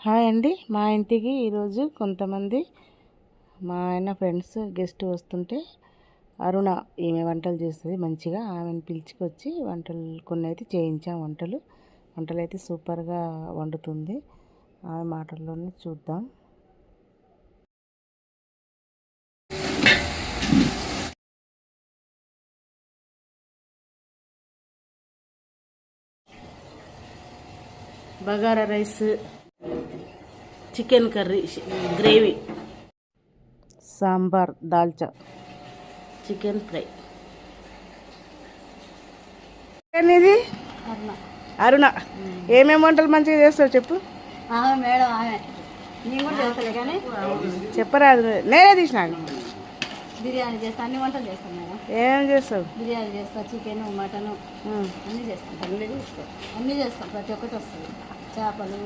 Hi అండి. మా ఇంటికి ఈరోజు కొంతమంది మా ఆయన ఫ్రెండ్స్ గెస్ట్ వస్తుంటే అరుణ ఈమె వంటలు చేస్తుంది మంచిగా. ఆమెను పిలుచుకొచ్చి వంటలు కొన్ని అయితే చేయించాం. వంటలు అయితే సూపర్గా వండుతుంది. ఆమె మాటల్లోనే చూద్దాం. Bagara rice, chicken curry gravy, sambar, dalcha, chicken fry. ఇది అరుణ ఏమేమి వంటలు మంచిగా చేస్తావు చెప్పు. మేడం నేను కూడా చేస్తాను కానీ చెప్పరాదు, నేనే తీసినాను. బిర్యానీ చేస్తాను, అన్ని వంటలు చేస్తాను మేడం. ఏమేమి చేస్తావు? బిర్యానీ చేస్తాను, చికెన్, మటన్ అన్నీ చేస్తాం. అన్నీ చేస్తాం, ప్రతి ఒక్కటి వస్తుంది. చేపలు,